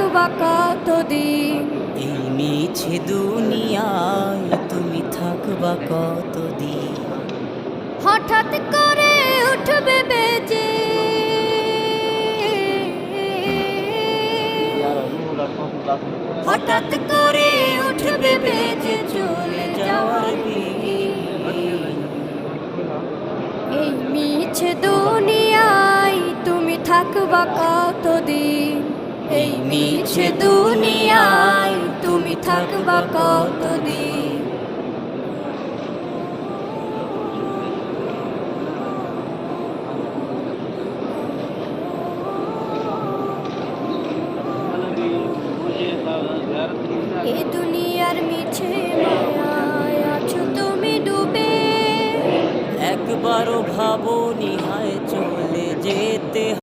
থাকবা কতদিন? এই মিছে দুনিয়ায় তুমি থাকবা কতদিন? হঠাৎ করে উঠবে বেজে হঠাৎ করে উঠবে বেজে চলে যাওয়ার দিন। এই মিছে দুনিয়ায় তুমি থাকবা কতদিন? এই মিছে দুনিয়ায় তুমি থাকবা কতদিন?